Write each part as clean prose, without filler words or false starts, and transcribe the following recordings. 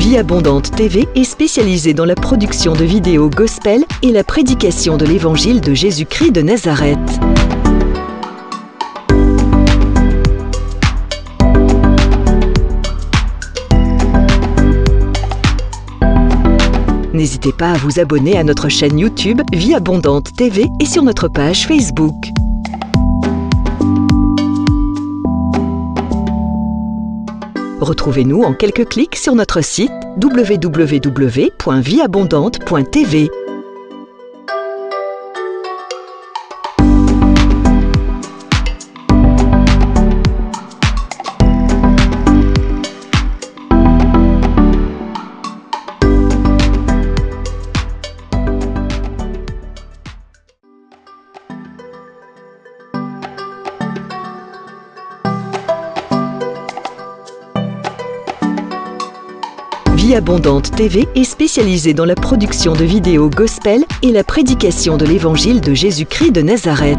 Vie Abondante TV est spécialisée dans la production de vidéos gospel et la prédication de l'évangile de Jésus-Christ de Nazareth. N'hésitez pas à vous abonner à notre chaîne YouTube Vie Abondante TV et sur notre page Facebook. Retrouvez-nous en quelques clics sur notre site www.vieabondante.tv. Vie Abondante TV est spécialisée dans la production de vidéos gospel et la prédication de l'évangile de Jésus-Christ de Nazareth.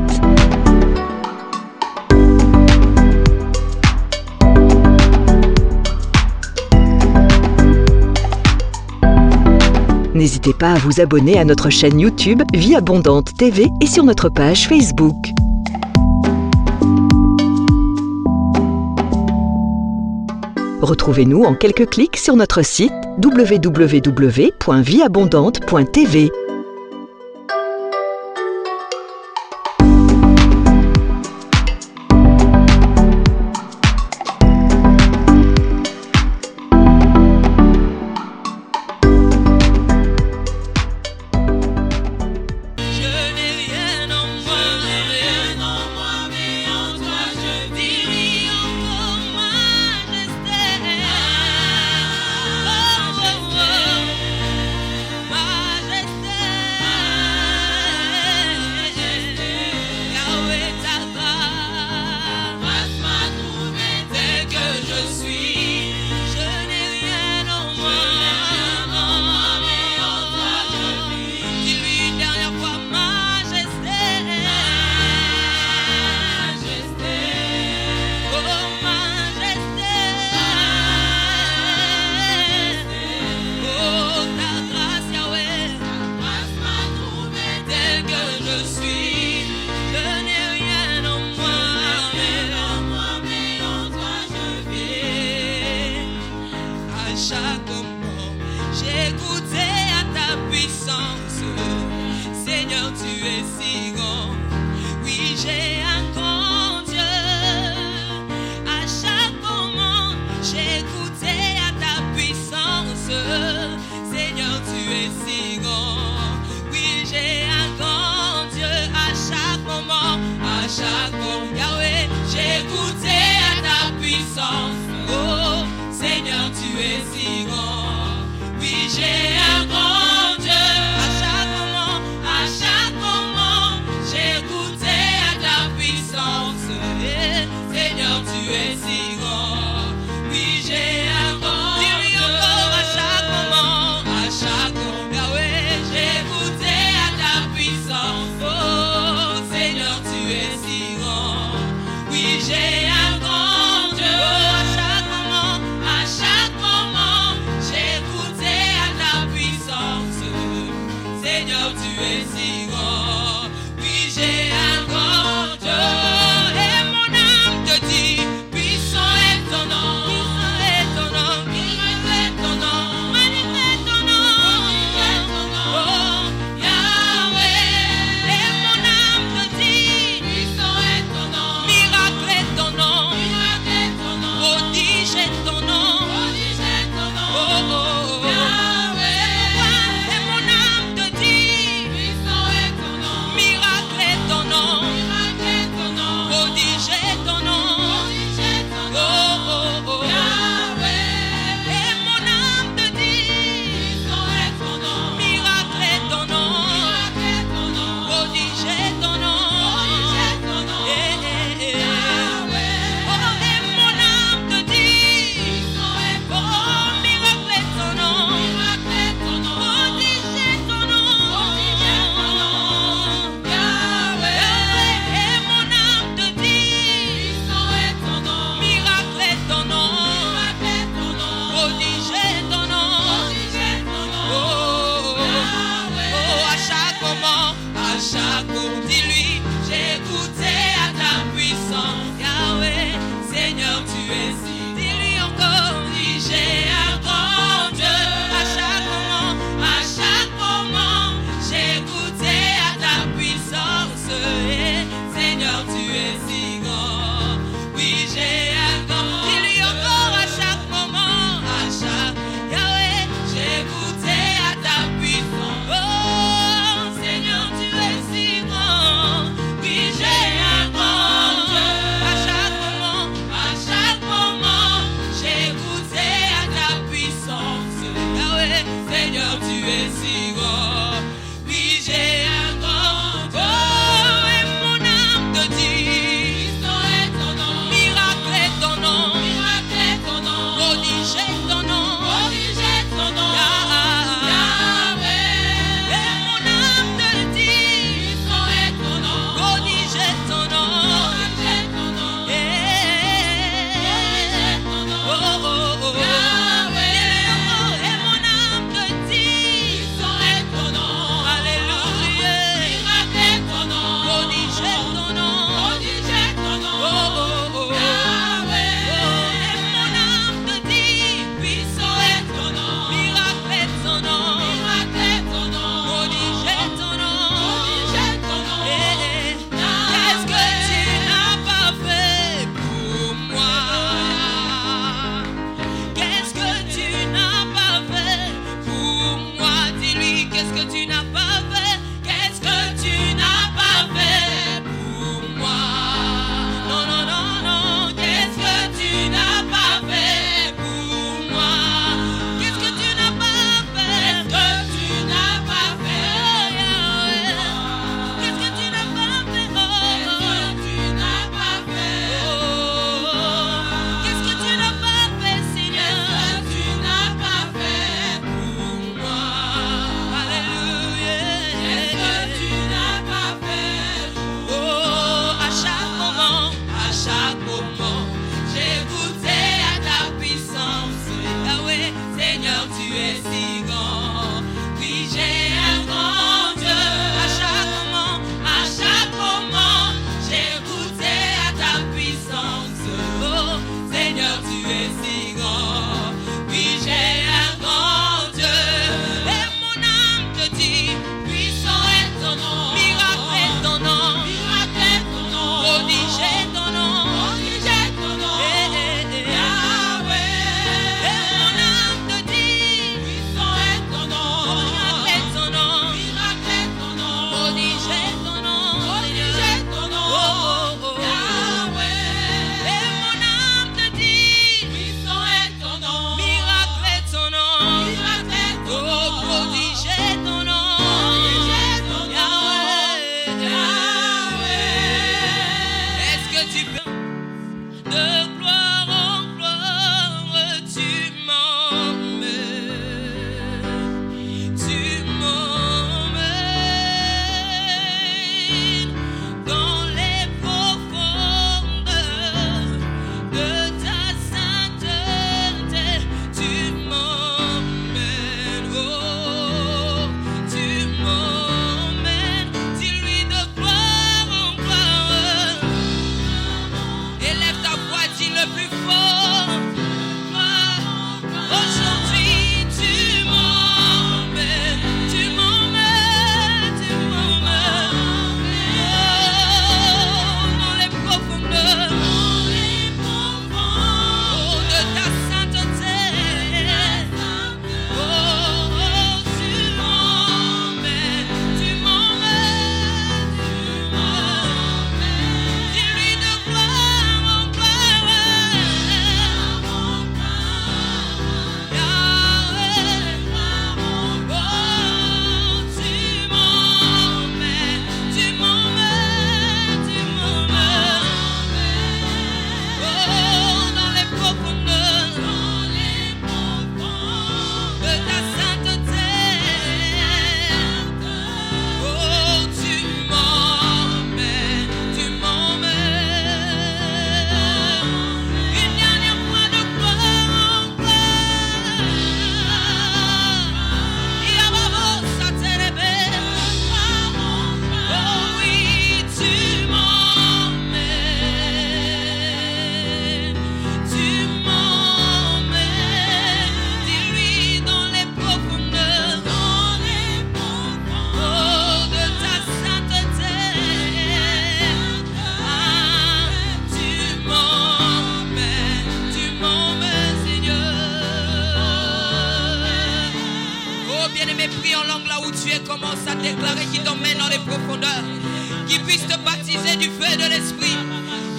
N'hésitez pas à vous abonner à notre chaîne YouTube Vie Abondante TV et sur notre page Facebook. Retrouvez-nous en quelques clics sur notre site www.vieabondante.tv. Majesté.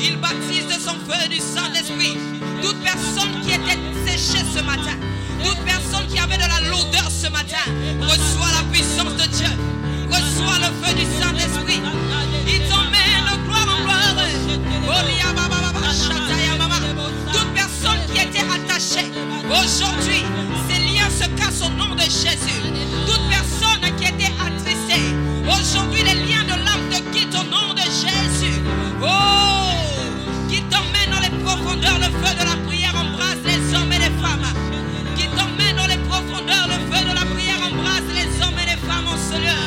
Il baptise de son feu du Saint-Esprit. Toute personne qui était séchée ce matin, toute personne qui avait de la lourdeur ce matin, reçoit la puissance de Dieu. Reçois le feu du Saint-Esprit. Il t'emmène de gloire en gloire. Toute personne qui était attachée, aujourd'hui, ces liens se cassent au nom de Jésus. Toute personne qui était attristée, aujourd'hui, les liens de l'âme te quittent au nom de Jésus. Oh, qui t'emmène dans les profondeurs, le feu de la prière embrasse les hommes et les femmes. Qui t'emmène dans les profondeurs, le feu de la prière embrasse les hommes et les femmes en ce lieu.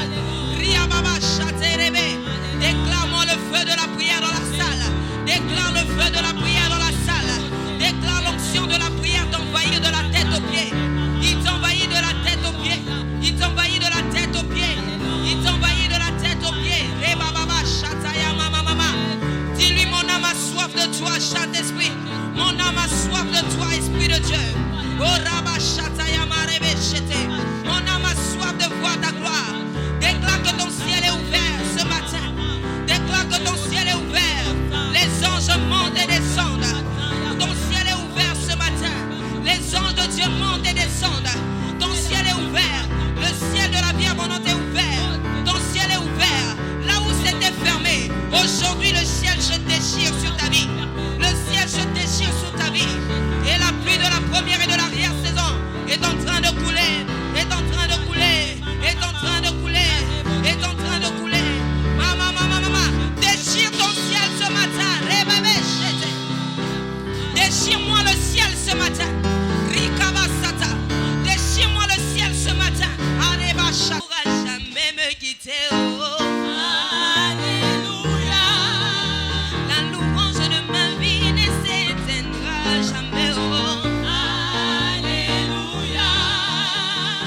Déclare-moi le feu de la prière dans la salle. Déclare le feu de la prière dans la salle. Déclare l'onction de la prière t'envahir de la tête aux pieds. Il t'envahit de la tête aux pieds. Il t'envahit de la tête aux pieds. Il t'envahit de la tête aux pieds. Dis-lui, mon âme a soif de toi, Saint-Esprit. Mon âme a soif de toi, Esprit de Dieu. Mon âme a soif de voir ta gloire. Déclare que ton ciel est ouvert ce matin. Déclare que ton ciel est ouvert. Les anges montent et descendent. Ton ciel est ouvert ce matin. Les anges de Dieu montent et descendent. Ton ciel est ouvert. Le ciel de la vie abondante est ouvert. Ton ciel est ouvert. Là où c'était fermé, aujourd'hui le ciel se déchire sur ta vie. Le ciel se déchire sur ta vie. Et la pluie de la première et de l'arrière-saison est en train de couler. Est en train de couler. Est en train de couler. Est en train de couler. Maman. Déchire ton ciel ce matin. Déchire-moi le ciel ce matin. Rikabasata. Déchire-moi le ciel ce matin. Arébasha. Ne pourra jamais me quitter. Oh. Alléluia. La louange de ma vie ne s'éteindra jamais. Oh. Alléluia.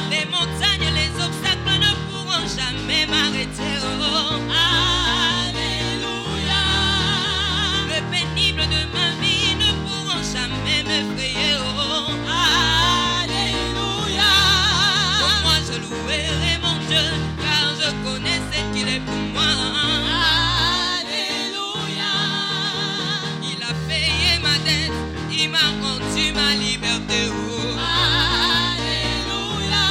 Les montagnes, les obstacles ne pourront jamais m'arrêter. Oh. Alléluia. Le pénible de ma vie ne pourront jamais m'effrayer. Oh. Alléluia. Pour moi je louerai mon Dieu, car je connais ce qu'il est pour moi. Alléluia. Il a payé ma dette, il m'a rendu ma liberté. Oh. Alléluia.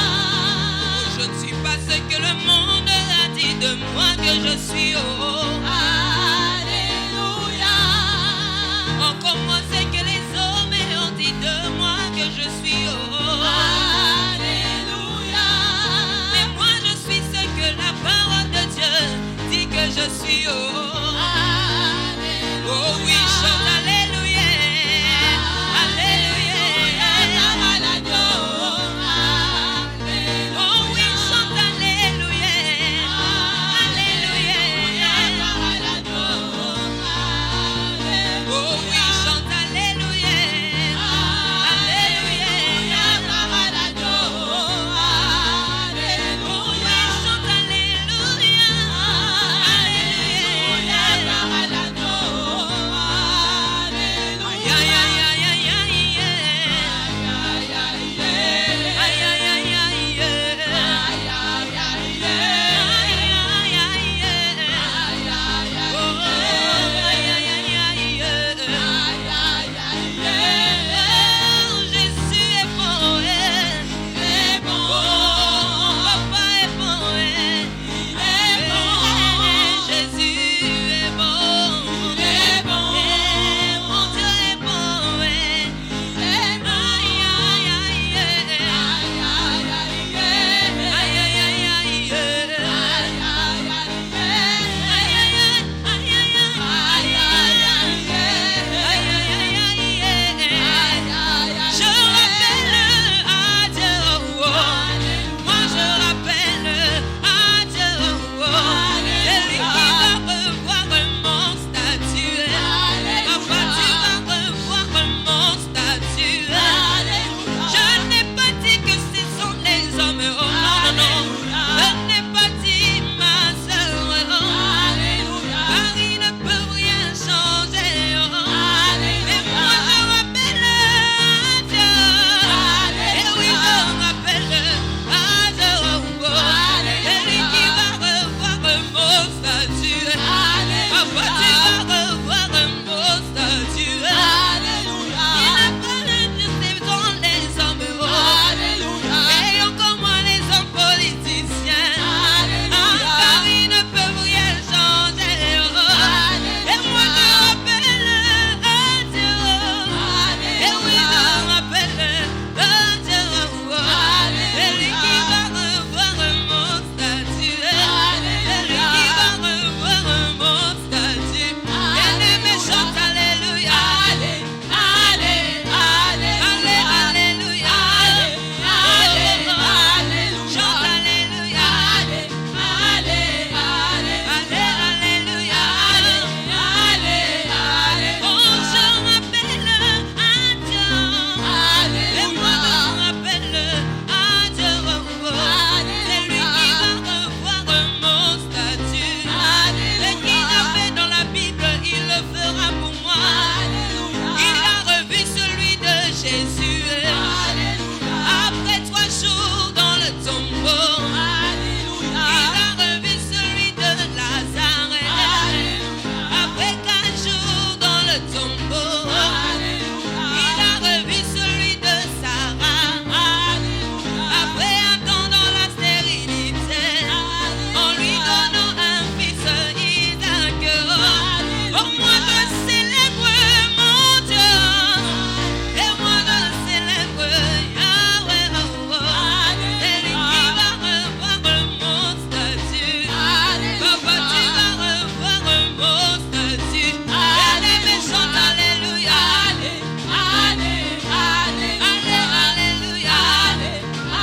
Je ne suis pas ce que le monde a dit de moi que je suis. Oh. Alléluia. Encore moins ce que les hommes ont dit de moi que je suis. Oh. Alléluia. Mais moi je suis ce que la parole de Dieu dit que je suis. Oh. Oh oui, chante alléluia. Alléluia. Oh oui, chante alléluia. Alléluia. Oh oui, chante alléluia. Alléluia. Oh oui, chante alléluia. Alléluia.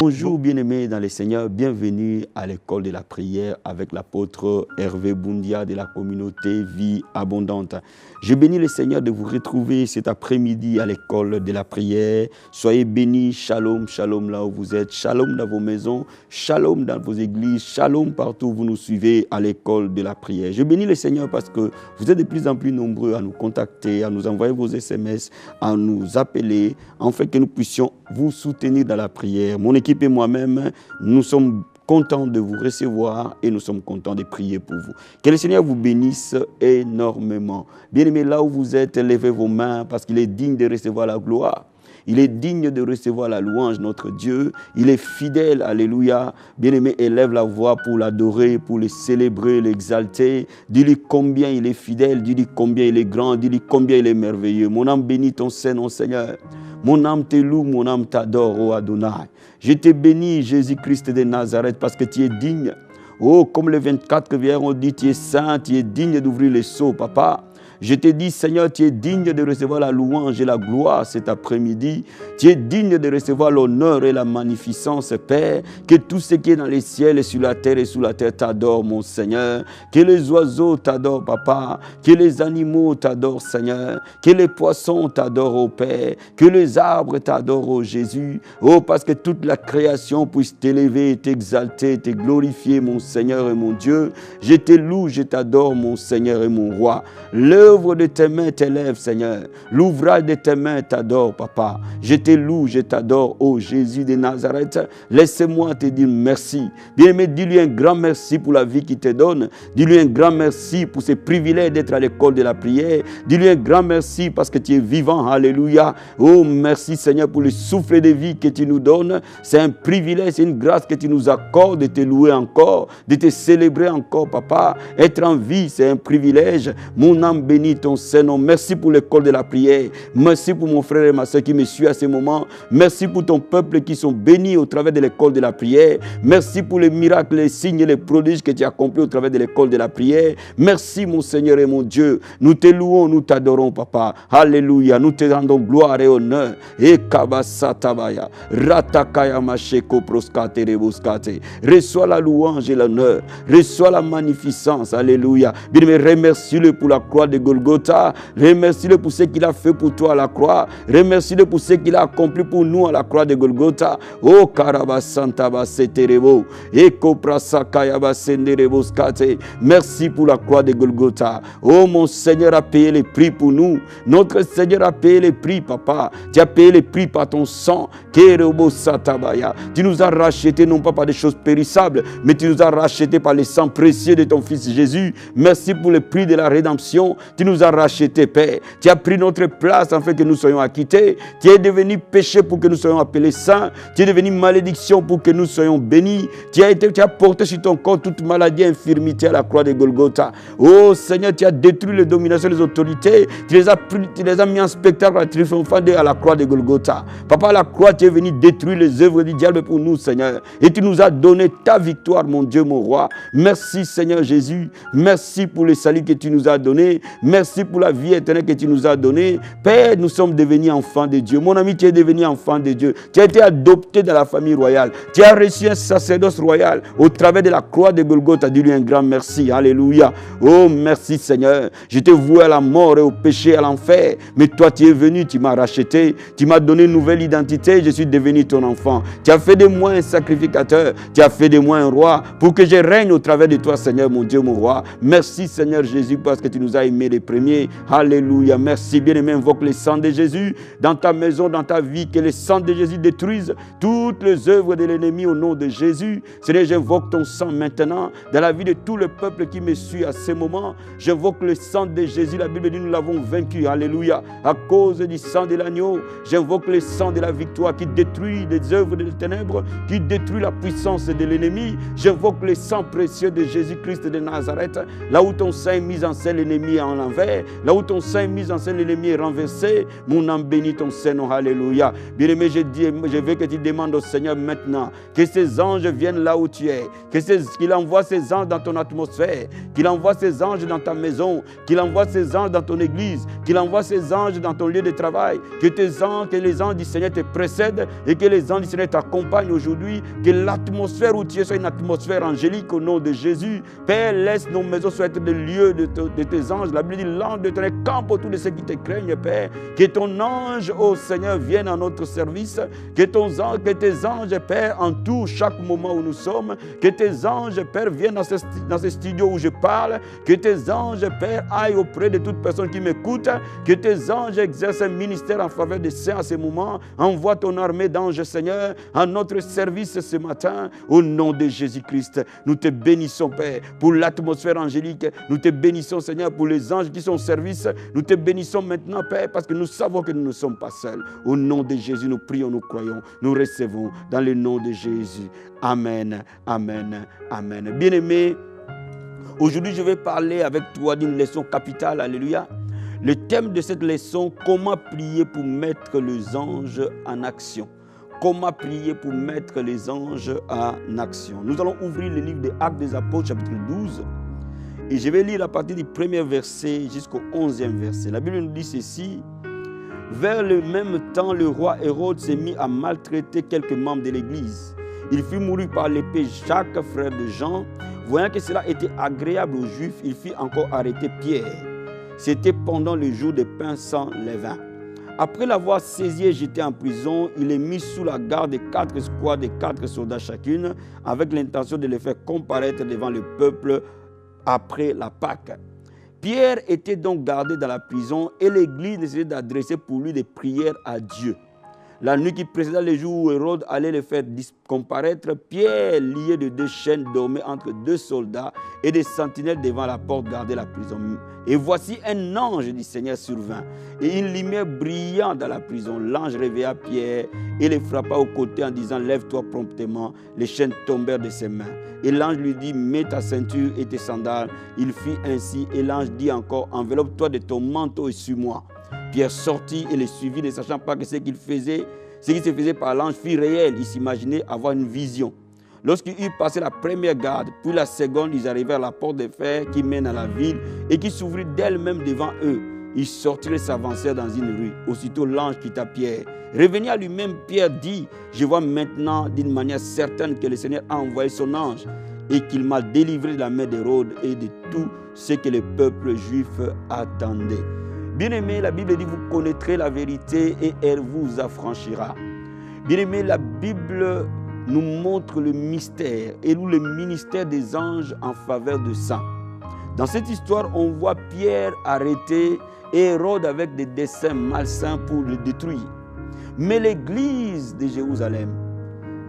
Bonjour bien-aimés dans le Seigneur, bienvenue à l'école de la prière avec l'apôtre Hervé Boundia de la communauté Vie Abondante. Je bénis le Seigneur de vous retrouver cet après-midi à l'école de la prière. Soyez bénis, shalom, shalom là où vous êtes, shalom dans vos maisons, shalom dans vos églises, shalom partout où vous nous suivez à l'école de la prière. Je bénis le Seigneur parce que vous êtes de plus en plus nombreux à nous contacter, à nous envoyer vos SMS, à nous appeler, afin que nous puissions vous soutenir dans la prière. Mon équipe et moi-même, nous sommes contents de vous recevoir et nous sommes contents de prier pour vous. Que le Seigneur vous bénisse énormément. Bien-aimés, là où vous êtes, levez vos mains parce qu'il est digne de recevoir la gloire. Il est digne de recevoir la louange, notre Dieu. Il est fidèle, alléluia. Bien-aimé, élève la voix pour l'adorer, pour le célébrer, l'exalter. Dis-lui combien il est fidèle, dis-lui combien il est grand, dis-lui combien il est merveilleux. Mon âme bénit ton Saint-Nom, Seigneur. Mon âme te loue, mon âme t'adore, ô Adonai. Je te bénis, Jésus-Christ de Nazareth, parce que tu es digne. Oh, comme les 24 rivières ont dit, tu es saint, tu es digne d'ouvrir les seaux, papa. Je te dis, Seigneur, tu es digne de recevoir la louange et la gloire cet après-midi. Tu es digne de recevoir l'honneur et la magnificence, Père. Que tout ce qui est dans les ciels et sur la terre et sous la terre t'adore, mon Seigneur. Que les oiseaux t'adorent, Papa. Que les animaux t'adorent, Seigneur. Que les poissons t'adorent, ô Père. Que les arbres t'adorent, ô Jésus. Oh, parce que toute la création puisse t'élever, t'exalter, te glorifier, mon Seigneur et mon Dieu. Je te loue, je t'adore, mon Seigneur et mon Roi. L'œuvre de tes mains t'élève, Seigneur. L'ouvrage de tes mains t'adore, Papa. Je te loue, je t'adore, ô Jésus de Nazareth. Laisse-moi te dire merci. Bien-aimé, dis-lui un grand merci pour la vie qu'il te donne. Dis-lui un grand merci pour ce privilège d'être à l'école de la prière. Dis-lui un grand merci parce que tu es vivant. Alléluia. Oh, merci, Seigneur, pour le souffle de vie que tu nous donnes. C'est un privilège, c'est une grâce que tu nous accordes de te louer encore, de te célébrer encore, Papa. Être en vie, c'est un privilège. Mon âme bénit ton Saint-Nom. Merci pour l'école de la prière. Merci pour mon frère et ma soeur qui me suivent à ce moment. Merci pour ton peuple qui sont bénis au travers de l'école de la prière. Merci pour les miracles, les signes et les prodiges que tu as accomplis au travers de l'école de la prière. Merci, mon Seigneur et mon Dieu. Nous te louons, nous t'adorons, Papa. Alléluia. Nous te rendons gloire et honneur. Et kabasatabaya. Ratakaya macheko proskate rebouskate. Reçois la louange et l'honneur. Reçois la magnificence. Alléluia. Bien, remercie-le pour la croix de Golgotha. Remercie-le pour ce qu'il a fait pour toi à la croix. Remercie-le pour ce qu'il a accompli pour nous à la croix de Golgotha. Oh, Karabasantaba Seterebo. Eko Prasakayaba Senderebo Skate. Merci pour la croix de Golgotha. Oh, mon Seigneur a payé le prix pour nous. Notre Seigneur a payé le prix, Papa. Tu as payé le prix par ton sang. Kerebo Satabaya. Tu nous as rachetés non pas par des choses périssables, mais tu nous as rachetés par le sang précieux de ton Fils Jésus. Merci pour le prix de la rédemption. Tu nous as rachetés, Père. Tu as pris notre place afin que nous soyons acquittés. Tu es devenu péché pour que nous soyons appelés saints. Tu es devenu malédiction pour que nous soyons bénis. Tu as porté sur ton corps toute maladie et infirmité à la croix de Golgotha. Oh Seigneur, tu as détruit les dominations des autorités. Tu les as mis en spectacle à la croix de Golgotha. Papa, à la croix, tu es venu détruire les œuvres du diable pour nous, Seigneur. Et tu nous as donné ta victoire, mon Dieu, mon roi. Merci, Seigneur Jésus. Merci pour le salut que tu nous as donné. Merci pour la vie éternelle que tu nous as donnée. Père, nous sommes devenus enfants de Dieu. Mon ami, tu es devenu enfant de Dieu. Tu as été adopté dans la famille royale. Tu as reçu un sacerdoce royal au travers de la croix de Golgotha. Dis-lui un grand merci. Alléluia. Oh, merci Seigneur. Je te voué à la mort et au péché, à l'enfer. Mais toi, tu es venu, tu m'as racheté. Tu m'as donné une nouvelle identité. Je suis devenu ton enfant. Tu as fait de moi un sacrificateur. Tu as fait de moi un roi pour que je règne au travers de toi, Seigneur, mon Dieu, mon roi. Merci, Seigneur Jésus, parce que tu nous as aimés les premiers. Alléluia. Merci, bien-aimé. Invoque le sang de Jésus dans ta maison, dans ta vie. Que le sang de Jésus détruise toutes les œuvres de l'ennemi au nom de Jésus. Seigneur, j'invoque ton sang maintenant dans la vie de tout le peuple qui me suit à ce moment. J'invoque le sang de Jésus. La Bible dit nous l'avons vaincu. Alléluia. À cause du sang de l'agneau, j'invoque le sang de la victoire qui détruit les œuvres des ténèbres, qui détruit la puissance de l'ennemi. J'invoque le sang précieux de Jésus-Christ de Nazareth. Là où ton sang est mis en scène, l'ennemi est en l'envers. Là où ton sang est mis en scène, l'ennemi est renversé. Mon âme bénit ton Seigneur. Alléluia. Bien-aimé, je veux que tu demandes au Seigneur maintenant que ces anges viennent là où tu es, qu'il envoie ces anges dans ton atmosphère, qu'il envoie ces anges dans ta maison, qu'il envoie ces anges dans ton église, qu'il envoie ces anges dans ton lieu de travail, que les anges du Seigneur te précèdent et que les anges du Seigneur t'accompagnent aujourd'hui, que l'atmosphère où tu es soit une atmosphère angélique au nom de Jésus. Père, laisse nos maisons soit être des lieux de tes anges. La Bible dit, l'ange de ton camp autour de ceux qui te craignent, Père. Que ton ange, ô Seigneur, vienne à notre service, que tes anges, Père, entourent chaque moment où nous sommes, que tes anges, Père, viennent dans ce studio où je parle, que tes anges, Père, aillent auprès de toute personne qui m'écoute, que tes anges exercent un ministère en faveur des saints à ce moment. Envoie ton armée d'anges, Seigneur, à notre service ce matin, au nom de Jésus-Christ. Nous te bénissons, Père, pour l'atmosphère angélique. Nous te bénissons, Seigneur, pour les anges qui sont au service. Nous te bénissons maintenant, Père, parce que nous savons que nous ne sommes pas seuls. Au nom de Jésus, nous prions, nous croyons, nous recevons dans le nom de Jésus. Amen, amen, amen. Bien-aimé, aujourd'hui, je vais parler avec toi d'une leçon capitale. Alléluia. Le thème de cette leçon, comment prier pour mettre les anges en action. Comment prier pour mettre les anges en action. Nous allons ouvrir le livre des Actes des Apôtres, chapitre 12. Et je vais lire à partir du premier verset jusqu'au 11e verset. La Bible nous dit ceci. Vers le même temps, le roi Hérode s'est mis à maltraiter quelques membres de l'Église. Il fit mourir par l'épée Jacques, frère de Jean. Voyant que cela était agréable aux Juifs, il fit encore arrêter Pierre. C'était pendant le jour des pains sans levain. Après l'avoir saisi et jeté en prison, il est mis sous la garde de 4 escouades de 4 soldats chacune, avec l'intention de les faire comparaître devant le peuple après la Pâque. Pierre était donc gardé dans la prison et l'Église décidait d'adresser pour lui des prières à Dieu. La nuit qui précéda le jour où Hérode allait le faire comparaître, Pierre, lié de 2 chaînes, dormait entre 2 soldats et des sentinelles devant la porte gardaient la prison. Et voici un ange du Seigneur survint, et une lumière brillant dans la prison. L'ange réveilla Pierre et le frappa au côté en disant « Lève-toi promptement ». Les chaînes tombèrent de ses mains. Et l'ange lui dit « Mets ta ceinture et tes sandales ». Il fit ainsi, et l'ange dit encore « Enveloppe-toi de ton manteau et suis-moi ». Pierre sortit et le suivit, ne sachant pas que ce qui se faisait par l'ange fut réel. Il s'imaginait avoir une vision. Lorsqu'il eut passé la première garde, puis la seconde, ils arrivèrent à la porte de fer qui mène à la ville et qui s'ouvrit d'elle-même devant eux. Ils sortirent et s'avancèrent dans une rue. Aussitôt l'ange quitta Pierre. Revenu à lui-même, Pierre dit « Je vois maintenant d'une manière certaine que le Seigneur a envoyé son ange et qu'il m'a délivré de la main d'Hérode et de tout ce que le peuple juif attendait. » Bien-aimé, la Bible dit, vous connaîtrez la vérité et elle vous affranchira. Bien-aimé, la Bible nous montre le mystère et le ministère des anges en faveur de ça. Dans cette histoire, on voit Pierre arrêté et Hérode avec des desseins malsains pour le détruire. Mais l'église de Jérusalem,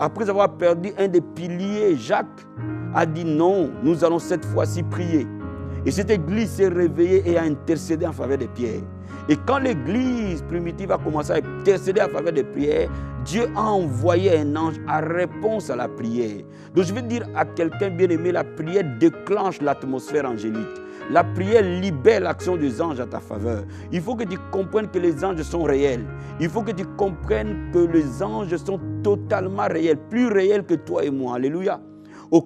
après avoir perdu un des piliers, Jacques, a dit non, nous allons cette fois-ci prier. Et cette église s'est réveillée et a intercédé en faveur de Pierre. Et quand l'église primitive a commencé à intercéder en faveur de Pierre, Dieu a envoyé un ange en réponse à la prière. Donc je veux dire à quelqu'un bien-aimé, la prière déclenche l'atmosphère angélique. La prière libère l'action des anges à ta faveur. Il faut que tu comprennes que les anges sont réels. Il faut que tu comprennes que les anges sont totalement réels, plus réels que toi et moi. Alléluia.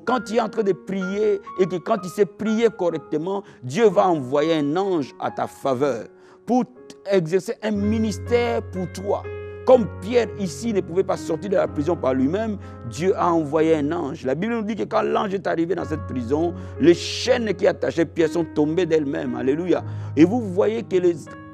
Quand tu es en train de prier et que quand tu sais prier correctement, Dieu va envoyer un ange à ta faveur pour exercer un ministère pour toi. Comme Pierre ici ne pouvait pas sortir de la prison par lui-même, Dieu a envoyé un ange. La Bible nous dit que quand l'ange est arrivé dans cette prison, les chaînes qui attachaient Pierre sont tombées d'elles-mêmes. Alléluia. Et vous voyez que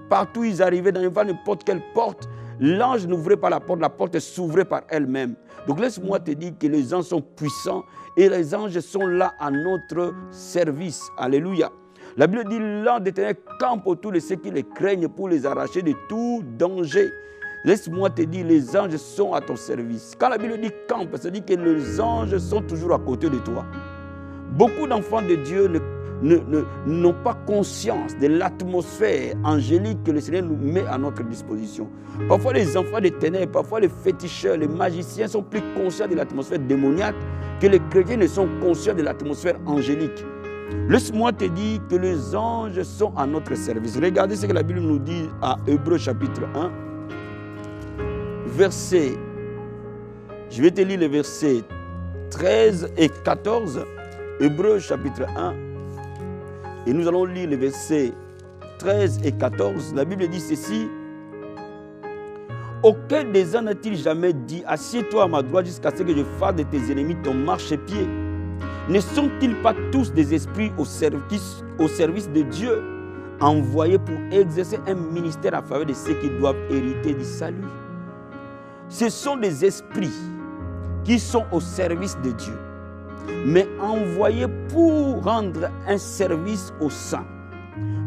partout où ils arrivaient, dans n'importe quelle porte, l'ange n'ouvrait pas la porte s'ouvrait par elle-même. Donc laisse-moi te dire que les anges sont puissants et les anges sont là à notre service. Alléluia. La Bible dit l'ange d'Éternel campe autour de ceux qui les craignent pour les arracher de tout danger. Laisse-moi te dire, les anges sont à ton service. Quand la Bible dit campe, ça dit que les anges sont toujours à côté de toi. Beaucoup d'enfants de Dieu n'ont pas conscience de l'atmosphère angélique que le Seigneur nous met à notre disposition. Parfois les enfants des ténèbres, parfois les féticheurs, les magiciens sont plus conscients de l'atmosphère démoniaque que les chrétiens ne sont conscients de l'atmosphère angélique. Laisse-moi te dire que les anges sont à notre service. Regardez ce que la Bible nous dit à Hébreux chapitre 1, verset, je vais te lire les versets 13 et 14, Hébreux chapitre 1, et nous allons lire les versets 13 et 14. La Bible dit ceci: aucun des uns n'a-t-il jamais dit, assieds-toi à ma droite jusqu'à ce que je fasse de tes ennemis ton marchepied? Ne sont-ils pas tous des esprits au service de Dieu, envoyés pour exercer un ministère en faveur de ceux qui doivent hériter du salut? Ce sont des esprits qui sont au service de Dieu, mais envoyés pour rendre un service aux saints.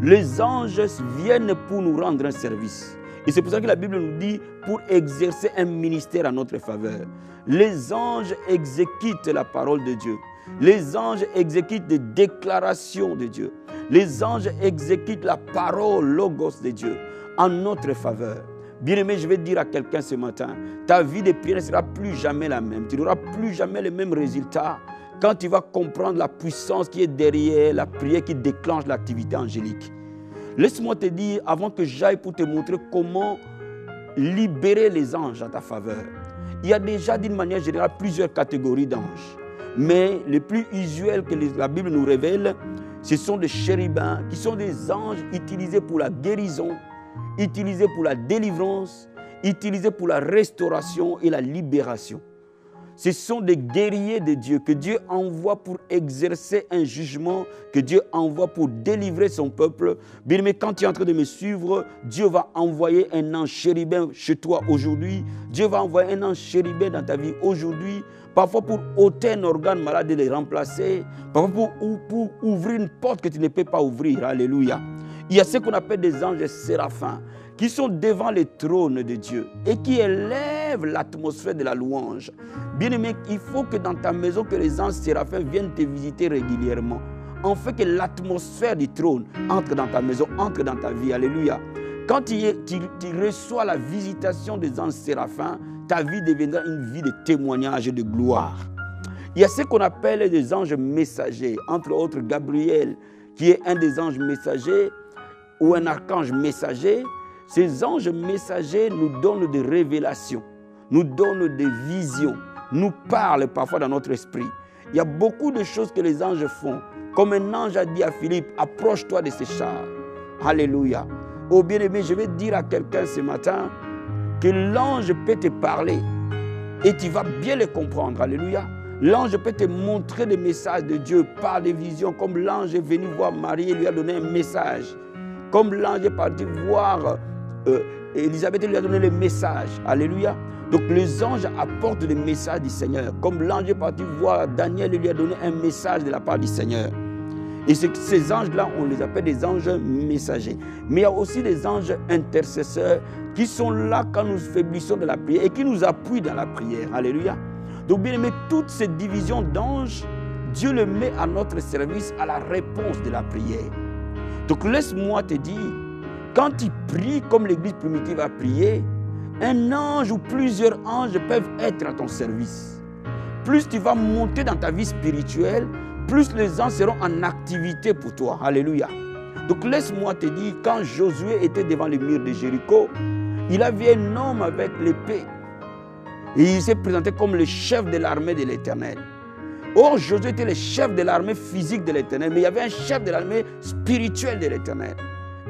Les anges viennent pour nous rendre un service. Et c'est pour ça que la Bible nous dit pour exercer un ministère à notre faveur. Les anges exécutent la parole de Dieu. Les anges exécutent des déclarations de Dieu. Les anges exécutent la parole, logos de Dieu, en notre faveur. Bien-aimé, je vais dire à quelqu'un ce matin, ta vie de prière ne sera plus jamais la même. Tu n'auras plus jamais les mêmes résultats quand tu vas comprendre la puissance qui est derrière la prière qui déclenche l'activité angélique. Laisse-moi te dire, avant que j'aille pour te montrer comment libérer les anges à ta faveur. Il y a déjà d'une manière générale plusieurs catégories d'anges. Mais les plus usuels que la Bible nous révèle, ce sont des chérubins, qui sont des anges utilisés pour la guérison, utilisés pour la délivrance, utilisés pour la restauration et la libération. Ce sont des guerriers de Dieu que Dieu envoie pour exercer un jugement, que Dieu envoie pour délivrer son peuple. Bien aimé, quand tu es en train de me suivre, Dieu va envoyer un ange chérubin chez toi aujourd'hui. Dieu va envoyer un ange chérubin dans ta vie aujourd'hui. Parfois pour ôter un organe malade et le remplacer. Parfois pour ouvrir une porte que tu ne peux pas ouvrir. Alléluia. Il y a ce qu'on appelle des anges séraphins qui sont devant le trône de Dieu et qui élèvent l'atmosphère de la louange. Bien-aimé, il faut que dans ta maison, que les anges séraphins viennent te visiter régulièrement. En fait que l'atmosphère du trône entre dans ta maison, entre dans ta vie. Alléluia. Quand tu reçois la visitation des anges séraphins, ta vie deviendra une vie de témoignage et de gloire. Il y a ce qu'on appelle des anges messagers, entre autres Gabriel, qui est un des anges messagers, ou un archange messager. Ces anges messagers nous donnent des révélations, nous donnent des visions, nous parlent parfois dans notre esprit. Il y a beaucoup de choses que les anges font. Comme un ange a dit à Philippe, approche-toi de ces chars. Alléluia. Oh bien-aimé, je vais dire à quelqu'un ce matin que l'ange peut te parler et tu vas bien le comprendre. Alléluia. L'ange peut te montrer des messages de Dieu par des visions, comme l'ange est venu voir Marie et lui a donné un message. Comme l'ange est parti voir Élisabeth et lui a donné le message. Alléluia. Donc les anges apportent le message du Seigneur. Comme l'ange est parti voir Daniel et lui a donné un message de la part du Seigneur. Et ces anges-là, on les appelle des anges messagers. Mais il y a aussi des anges intercesseurs qui sont là quand nous faiblissons de la prière et qui nous appuient dans la prière. Alléluia. Donc bien aimé, toutes ces divisions d'anges, Dieu les met à notre service à la réponse de la prière. Donc laisse-moi te dire, quand tu pries comme l'église primitive a prié, un ange ou plusieurs anges peuvent être à ton service. Plus tu vas monter dans ta vie spirituelle, plus les anges seront en activité pour toi. Alléluia. Donc laisse-moi te dire, quand Josué était devant les murs de Jéricho, il a vu un homme avec l'épée. Et il s'est présenté comme le chef de l'armée de l'Éternel. Or, Josué était le chef de l'armée physique de l'Éternel, mais il y avait un chef de l'armée spirituelle de l'Éternel.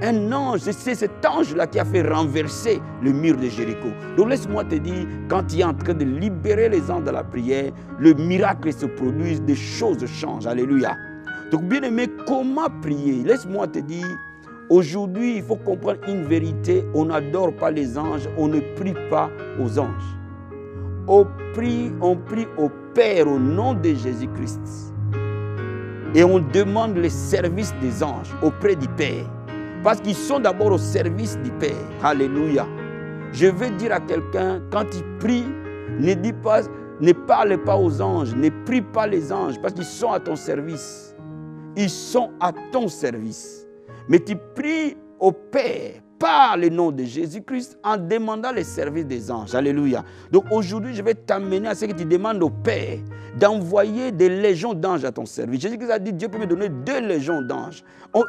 Un ange, c'est cet ange-là qui a fait renverser le mur de Jéricho. Donc laisse-moi te dire, quand tu es en train de libérer les anges dans la prière, le miracle se produit, des choses changent. Alléluia. Donc bien aimé, comment prier? Laisse-moi te dire, aujourd'hui, il faut comprendre une vérité. On n'adore pas les anges, on ne prie pas aux anges. On prie au Père au nom de Jésus-Christ. Et on demande le service des anges auprès du Père. Parce qu'ils sont d'abord au service du Père. Alléluia. Je veux dire à quelqu'un, quand il prie, ne parle pas aux anges, ne prie pas les anges, parce qu'ils sont à ton service. Ils sont à ton service. Mais tu pries au Père par le nom de Jésus-Christ en demandant les services des anges. Alléluia. Donc aujourd'hui, je vais t'amener à ce que tu demandes au Père d'envoyer des légions d'anges à ton service. Jésus-Christ a dit, Dieu peut me donner 2 légions d'anges.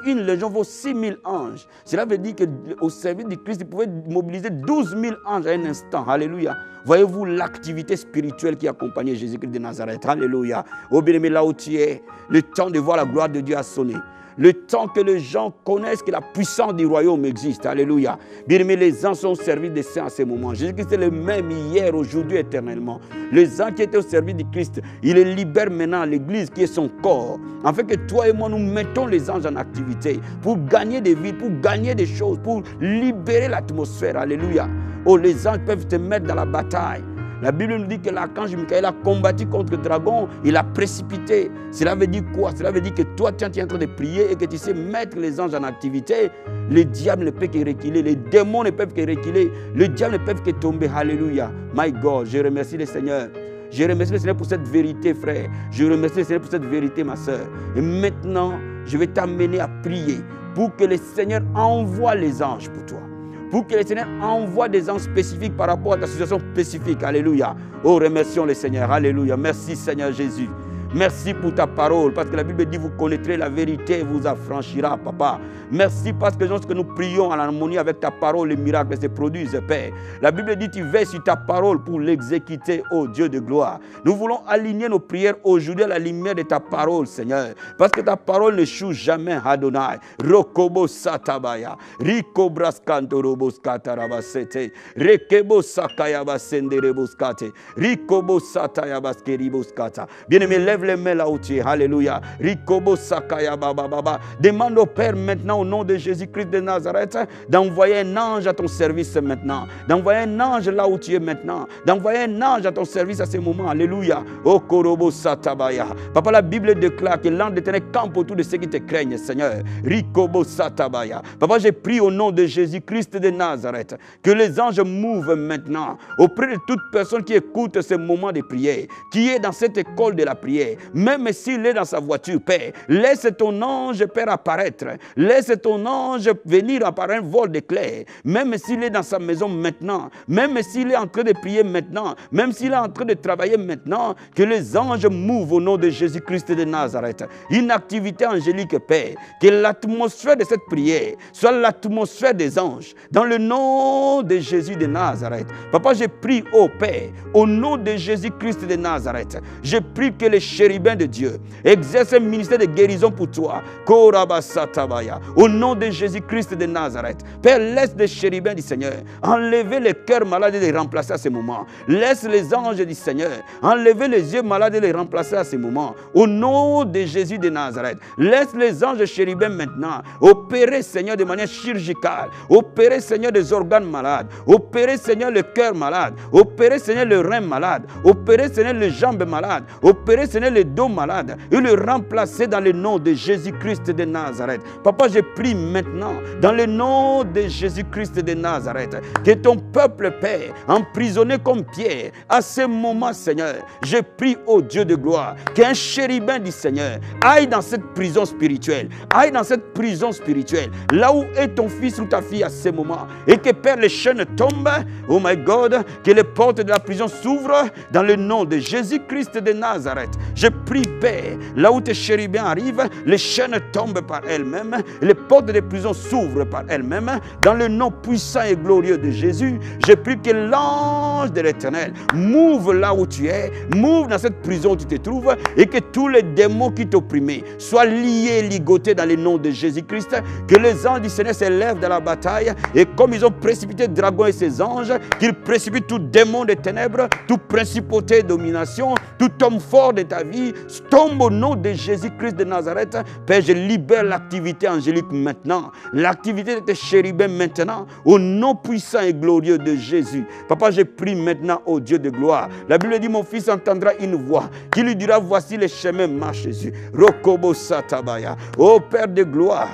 Une légion vaut 6000 anges. Cela veut dire qu'au service du Christ, il pouvait mobiliser 12 000 anges à un instant. Alléluia. Voyez-vous l'activité spirituelle qui accompagnait Jésus-Christ de Nazareth. Alléluia. Oh bien-aimé, là où tu es, le temps de voir la gloire de Dieu a sonné. Le temps que les gens connaissent que la puissance du royaume existe. Alléluia. Bien-aimés, les anges sont au service des saints à ce moment. Jésus-Christ est le même hier, aujourd'hui, éternellement. Les anges qui étaient au service du Christ, il les libère maintenant à l'église qui est son corps. Afin que toi et moi, nous mettons les anges en activité pour gagner des vies, pour gagner des choses, pour libérer l'atmosphère. Alléluia. Oh, les anges peuvent te mettre dans la bataille. La Bible nous dit que l'archange Michael a combattu contre le dragon, il a précipité. Cela veut dire quoi? Cela veut dire que toi, tu es en train de prier et que tu sais mettre les anges en activité. Le diable ne peut que reculer, les démons ne peuvent que reculer, le diable ne peut que tomber. Alléluia. My God, je remercie le Seigneur. Je remercie le Seigneur pour cette vérité, frère. Je remercie le Seigneur pour cette vérité, ma soeur. Et maintenant, je vais t'amener à prier pour que le Seigneur envoie les anges pour toi. Pour que le Seigneur envoie des anges spécifiques par rapport à ta situation spécifique. Alléluia. Oh, remercions le Seigneur. Alléluia. Merci Seigneur Jésus. Merci pour ta parole, parce que la Bible dit, vous connaîtrez la vérité et vous affranchira, papa. Merci parce que lorsque nous prions en harmonie avec ta parole, les miracles se produisent, Père. La Bible dit, tu veilles sur ta parole pour l'exécuter, ô Dieu de gloire. Nous voulons aligner nos prières aujourd'hui à la lumière de ta parole, Seigneur, parce que ta parole n'échoue jamais, Adonai. Rokobo satabaya, riko braskanto roboskata rabasete, rekebo sakaya basende reboskate, rikobo sataya baskeriboskata. Bien-aimé, lève les mains là où tu es. Alléluia. Rikobo sakaya baba baba. Demande au Père maintenant au nom de Jésus-Christ de Nazareth d'envoyer un ange à ton service maintenant. D'envoyer un ange là où tu es maintenant. D'envoyer un ange à ton service à ce moment. Alléluia. Oh korobo satabaya. Papa, la Bible déclare que l'ange de l'Éternel campe autour de ceux qui te craignent, Seigneur. Rikobo satabaya. Papa, j'ai prié au nom de Jésus-Christ de Nazareth que les anges mouvent maintenant auprès de toute personne qui écoute ce moment de prière, qui est dans cette école de la prière. Même s'il est dans sa voiture, Père, laisse ton ange, Père, apparaître. Laisse ton ange venir par un vol d'éclair. Même s'il est dans sa maison maintenant, même s'il est en train de prier maintenant, même s'il est en train de travailler maintenant, que les anges mouvent au nom de Jésus-Christ de Nazareth. Une activité angélique, Père, que l'atmosphère de cette prière soit l'atmosphère des anges. Dans le nom de Jésus de Nazareth. Papa, je prie, ô Père, au nom de Jésus-Christ de Nazareth, je prie que les chérubins de Dieu exerce un ministère de guérison pour toi. Au nom de Jésus-Christ de Nazareth. Père, laisse les chérubins du Seigneur enlever les cœurs malades et les remplacer à ce moment. Laisse les anges du Seigneur enlever les yeux malades et les remplacer à ce moment. Au nom de Jésus de Nazareth. Laisse les anges chérubins maintenant opérer, Seigneur, de manière chirurgicale. Opérer, Seigneur, des organes malades. Opérer, Seigneur, le cœur malade. Opérer, Seigneur, le rein malade. Opérer, Seigneur, les jambes malades. Opérer, Seigneur, les dos malades et le remplacer dans le nom de Jésus-Christ de Nazareth. Papa, je prie maintenant dans le nom de Jésus-Christ de Nazareth que ton peuple, Père, emprisonné comme Pierre, à ce moment, Seigneur, je prie au Dieu de gloire qu'un chérubin du Seigneur aille dans cette prison spirituelle, aille dans cette prison spirituelle, là où est ton fils ou ta fille à ce moment, et que, Père, les chaînes tombent, oh my God, que les portes de la prison s'ouvrent dans le nom de Jésus-Christ de Nazareth. Je prie, Père, là où tes chérubins arrivent, les chaînes tombent par elles-mêmes, les portes des prisons s'ouvrent par elles-mêmes. Dans le nom puissant et glorieux de Jésus, je prie que l'ange de l'Éternel move là où tu es, move dans cette prison où tu te trouves, et que tous les démons qui t'opprimaient soient liés, ligotés dans le nom de Jésus-Christ, que les anges du Seigneur s'élèvent dans la bataille, et comme ils ont précipité le dragon et ses anges, qu'ils précipitent tout démon des ténèbres, toute principauté et domination, tout homme fort de ta vie, tombe au nom de Jésus-Christ de Nazareth. Père, je libère l'activité angélique maintenant, l'activité de tes chérubins maintenant, au nom puissant et glorieux de Jésus. Papa, je prie maintenant au Dieu de gloire. La Bible dit, mon fils entendra une voix qui lui dira, voici les chemins, marche Jésus. Rokobo satabaya. Ô Père de gloire,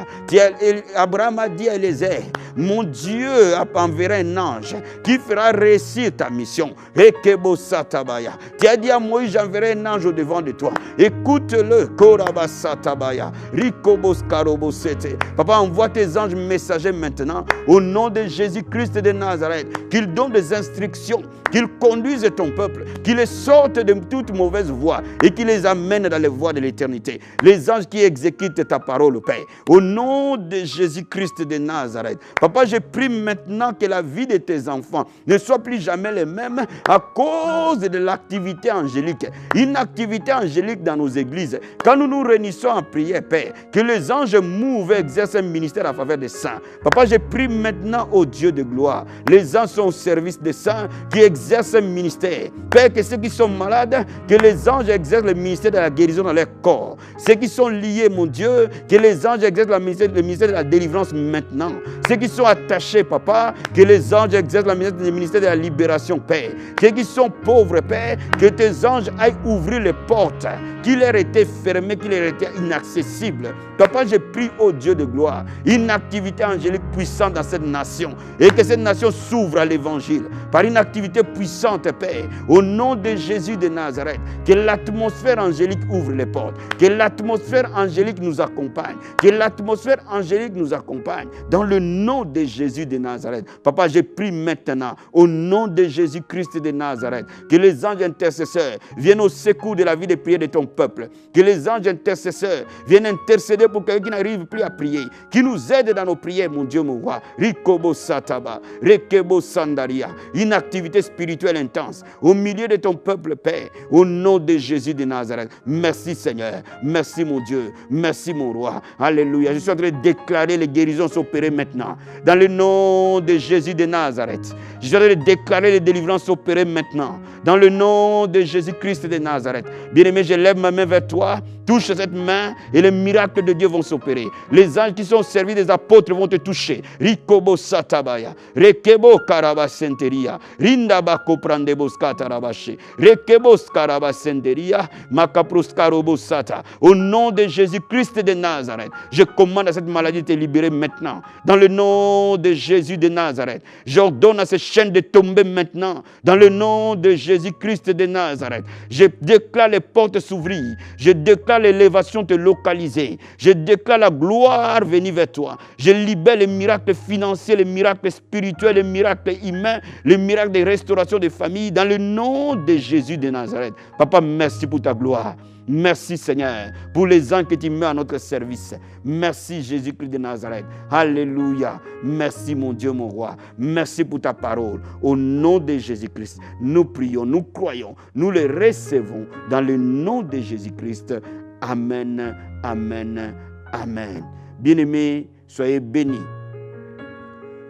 Abraham a dit à Élisée, mon Dieu enverra un ange qui fera réussir ta mission. Rekebo satabaya. Tu as dit à Moïse, j'enverrai un ange au devant de toi. Écoute-le. Koraba satabaya. Rikobos karobosete. Papa, envoie tes anges messagers maintenant, au nom de Jésus-Christ de Nazareth, qu'ils donnent des instructions, qu'ils conduisent ton peuple, qu'ils les sortent de toute mauvaise voie et qu'ils les amènent dans les voies de l'éternité. Les anges qui exécutent ta parole, Père, au nom de Jésus-Christ de Nazareth. Papa, je prie maintenant que la vie de tes enfants ne soit plus jamais les mêmes à cause de l'activité angélique. Une activité angélique dans nos églises. Quand nous nous réunissons en prière, Père, que les anges mouvent et exercent un ministère en faveur des saints. Papa, je prie maintenant au Dieu de gloire. Les anges sont au service des saints qui exercent un ministère. Père, que ceux qui sont malades, que les anges exercent le ministère de la guérison dans leur corps. Ceux qui sont liés, mon Dieu, que les anges exercent le ministère de la délivrance maintenant. Ceux qui sont attachés, Papa, que les anges exercent le ministère de la libération, Père. Ceux qui sont pauvres, Père, que tes anges aillent ouvrir les portes qui leur étaient fermées, qui leur étaient inaccessibles. Papa, je prie au Dieu de gloire, une activité angélique puissante dans cette nation et que cette nation s'ouvre à l'évangile par une activité puissante, Père, au nom de Jésus de Nazareth. Que l'atmosphère angélique ouvre les portes, que l'atmosphère angélique nous accompagne, que l'atmosphère angélique nous accompagne dans le nom de Jésus de Nazareth. Papa, je prie maintenant au nom de Jésus-Christ de Nazareth que les anges intercesseurs viennent au secours de la vie de prière de ton peuple, que les anges intercesseurs viennent intercéder pour quelqu'un qui n'arrive plus à prier, qui nous aide dans nos prières, mon Dieu, mon roi. Rikobo Sataba, Rekebo Sandaria, une activité spirituelle intense au milieu de ton peuple, Père, au nom de Jésus de Nazareth. Merci Seigneur, merci mon Dieu, merci mon roi. Alléluia. Je suis en train de déclarer les guérisons s'opérer maintenant, dans le nom de Jésus de Nazareth. Je suis en train de déclarer les délivrances s'opérer maintenant, dans le nom de Jésus-Christ de Nazareth. Bien-aimé, je lève ma main vers toi, touche cette main et les miracles de Dieu vont s'opérer. Les anges qui sont au service des apôtres vont te toucher. Rikobo Satabaya, Rekebo Karabasenteria, Rindabako Prandebos Katarabashi, Rekebos Karabasenteria, Makaproskarobo Sata. Au nom de Jésus-Christ de Nazareth, je commande à cette maladie de te libérer maintenant. Dans le nom de Jésus de Nazareth, j'ordonne à ces chaînes de tomber maintenant. Dans le nom de Jésus-Christ de Nazareth, je déclare les portes s'ouvrir. Je déclare l'élévation te localiser. Je déclare la gloire venir vers toi. Je libère les miracles financiers, les miracles spirituels, les miracles humains, les miracles de restauration des familles dans le nom de Jésus de Nazareth. Papa, merci pour ta gloire. Merci Seigneur pour les anges que tu mets à notre service. Merci Jésus-Christ de Nazareth. Alléluia. Merci mon Dieu, mon roi. Merci pour ta parole. Au nom de Jésus-Christ, nous prions, nous croyons, nous les recevons dans le nom de Jésus-Christ. Amen, amen, amen. Bien-aimés, soyez bénis.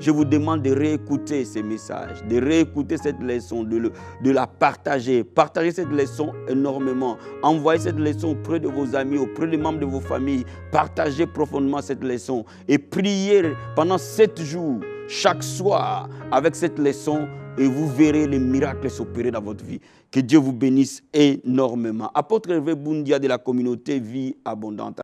Je vous demande de réécouter ces messages, de réécouter cette leçon, de la partager. Partagez cette leçon énormément. Envoyez cette leçon auprès de vos amis, auprès des membres de vos familles. Partagez profondément cette leçon et priez pendant 7 jours, chaque soir, avec cette leçon et vous verrez les miracles s'opérer dans votre vie. Que Dieu vous bénisse énormément. Apôtre Hervé Boundia de la communauté Vie Abondante.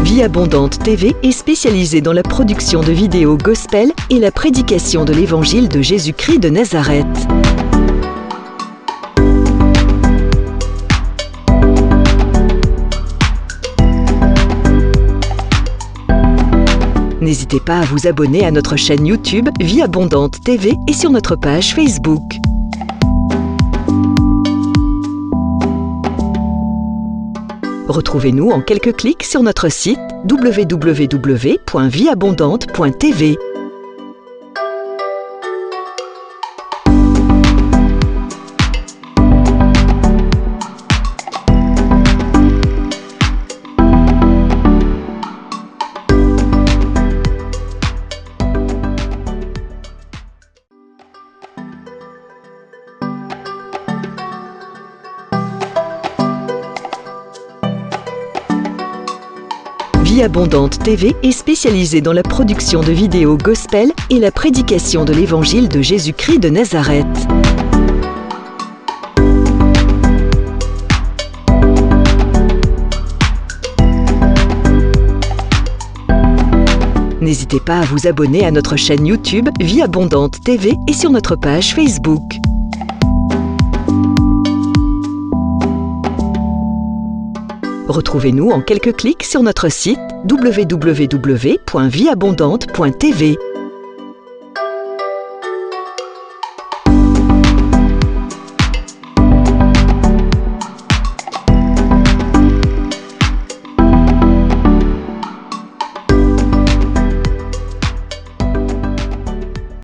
Vie Abondante TV est spécialisée dans la production de vidéos gospel et la prédication de l'évangile de Jésus-Christ de Nazareth. N'hésitez pas à vous abonner à notre chaîne YouTube Vie Abondante TV et sur notre page Facebook. Retrouvez-nous en quelques clics sur notre site www.vieabondante.tv. Vie Abondante TV est spécialisée dans la production de vidéos gospel et la prédication de l'évangile de Jésus-Christ de Nazareth. N'hésitez pas à vous abonner à notre chaîne YouTube Vie Abondante TV et sur notre page Facebook. Retrouvez-nous en quelques clics sur notre site www.vieabondante.tv.